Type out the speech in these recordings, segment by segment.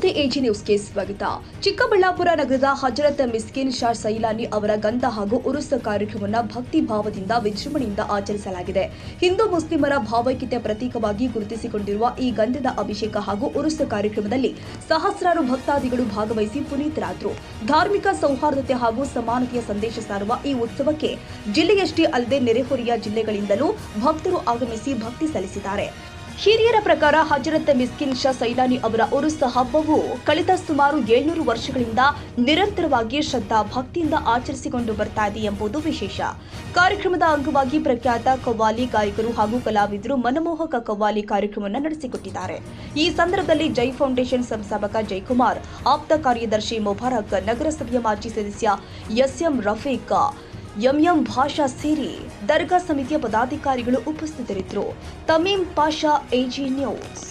ನಮಸ್ತೆ, ಎಜಿ ನ್ಯೂಸ್ಗೆ ಸ್ವಾಗತ. ಚಿಕ್ಕಬಳ್ಳಾಪುರ ನಗರದ ಹಜರತ್ ಮಿಸ್ಕಿನ್ ಶಾ ಸೈಲಾನಿ ಅವರ ಗಂಧ ಹಾಗೂ ಉರುಸ್ ಕಾರ್ಯಕ್ರಮವನ್ನು ಭಕ್ತಿ ಭಾವದಿಂದ ವಿಜೃಂಭಣೆಯಿಂದ ಆಚರಿಸಲಾಗಿದೆ. ಹಿಂದೂ ಮುಸ್ಲಿಮರ ಭಾವೈಕ್ಯತೆ ಪ್ರತೀಕವಾಗಿ ಗುರುತಿಸಿಕೊಂಡಿರುವ ಈ ಗಂಧದ ಅಭಿಷೇಕ ಹಾಗೂ ಉರುಸ್ ಕಾರ್ಯಕ್ರಮದಲ್ಲಿ ಸಹಸ್ರಾರು ಭಕ್ತಾದಿಗಳು ಭಾಗವಹಿಸಿ ಪುನೀತರಾದರು. ಧಾರ್ಮಿಕ ಸೌಹಾರ್ದತೆ ಹಾಗೂ ಸಮಾನತೆಯ ಸಂದೇಶ ಸಾರುವ ಈ ಉತ್ಸವಕ್ಕೆ ಜಿಲ್ಲೆಯಷ್ಟೇ ಅಲ್ಲದೆ ನೆರೆಹೊರೆಯ ಜಿಲ್ಲೆಗಳಿಂದಲೂ ಭಕ್ತರು ಆಗಮಿಸಿ ಭಕ್ತಿ ಸಲ್ಲಿಸಿದ್ದಾರೆ. ಹಿರಿಯರ ಪ್ರಕಾರ ಹಜರತ್ ಮಿಸ್ಕಿನ್ ಶಾ ಸೈಲಾನಿ ಅವರ ಉರುಸ್ ಹಬ್ಬವು ಕಳೆದ ಸುಮಾರು 700 ವರ್ಷಗಳಿಂದ ನಿರಂತರವಾಗಿ ಶ್ರದ್ಧಾ ಭಕ್ತಿಯಿಂದ ಆಚರಿಸಿಕೊಂಡು ಬರ್ತಾ ಇದೆ ಎಂಬುದು ವಿಶೇಷ. ಕಾರ್ಯಕ್ರಮದ ಅಂಗವಾಗಿ ಪ್ರಖ್ಯಾತ ಕವ್ವಾಲಿ ಗಾಯಕರು ಹಾಗೂ ಕಲಾವಿದರು ಮನಮೋಹಕ ಕವ್ವಾಲಿ ಕಾರ್ಯಕ್ರಮವನ್ನು ನಡೆಸಿಕೊಟ್ಟಿದ್ದಾರೆ. ಈ ಸಂದರ್ಭದಲ್ಲಿ ಜೈ ಫೌಂಡೇಶನ್ ಸಂಸ್ಥಾಪಕ ಜಯಕುಮಾರ್, ಆಪ್ತ ಕಾರ್ಯದರ್ಶಿ ಮುಬಾರಕ್, ನಗರಸಭೆಯ ಮಾಜಿ ಸದಸ್ಯ ಎಸ್ಎಂ ರಫೀಕ್, ಎಂಎಂ ಭಾಷಾ ಸೇರಿ ದರ್ಗಾ ಸಮಿತಿಯ ಪದಾಧಿಕಾರಿಗಳು ಉಪಸ್ಥಿತರಿದ್ದರು. ತಮೀಂ ಪಾಷಾ, ಎಜಿ ನ್ಯೂಸ್.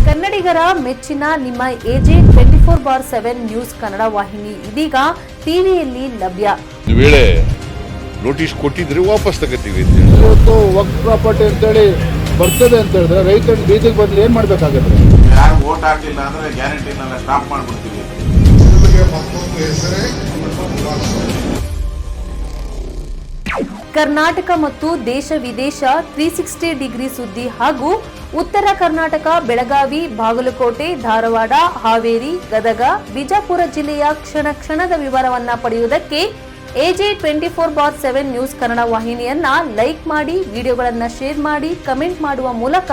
ಕನ್ನಡಿಗರ ಮೆಚ್ಚಿನ ನಿಮ್ಮ ಎಜೆ 24/7 ನ್ಯೂಸ್ ಕನ್ನಡ ವಾಹಿನಿ ಇದೀಗ ಟಿವಿಯಲ್ಲಿ ಲಭ್ಯ. ವೇಳೆ ನೋಟಿಸ್ ಕೊಟ್ಟಿದ್ರೆ ವಾಪಸ್ ತಗೋತೀವಿ. ಇವತ್ತು ವಕ್ಫ್ ಪ್ರಾಪರ್ಟಿ ಅಂತೇಳಿ ಬರ್ತದೆ ಅಂತ ಹೇಳಿದ್ರೆ ರೈತರ ಬೀದಿಗೆ ಬಂದ್ರೆ ಏನ್ ಮಾಡ್ಬೇಕಾಗತ್ತೆ? ಯಾರು ವೋಟ್ ಹಾಕಿಲ್ಲ ಅಂದ್ರೆ ಗ್ಯಾರಂಟಿನೆಲ್ಲ ಸ್ಟಾಪ್ ಮಾಡ್ಬಿಡ್ತೀವಿ. ಕರ್ನಾಟಕ ಮತ್ತು ದೇಶ ವಿದೇಶ 360 ಡಿಗ್ರಿ ಸುದ್ದಿ ಹಾಗೂ ಉತ್ತರ ಕರ್ನಾಟಕ, ಬೆಳಗಾವಿ, ಬಾಗಲಕೋಟೆ, ಧಾರವಾಡ, ಹಾವೇರಿ, ಗದಗ, ಬಿಜಾಪುರ ಜಿಲ್ಲೆಯ ಕ್ಷಣ ಕ್ಷಣದ ವಿವರವನ್ನ ಪಡೆಯುವುದಕ್ಕೆ ಎಜೆ 24/7 ನ್ಯೂಸ್ ಕನ್ನಡ ವಾಹಿನಿಯನ್ನ ಲೈಕ್ ಮಾಡಿ, ವಿಡಿಯೋಗಳನ್ನ ಶೇರ್ ಮಾಡಿ, ಕಮೆಂಟ್ ಮಾಡುವ ಮೂಲಕ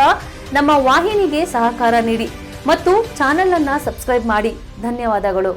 ನಮ್ಮ ವಾಹಿನಿಗೆ ಸಹಕಾರ ನೀಡಿ ಮತ್ತು ಚಾನೆಲ್ ಅನ್ನ ಸಬ್ಸ್ಕ್ರೈಬ್ ಮಾಡಿ. ಧನ್ಯವಾದಗಳು.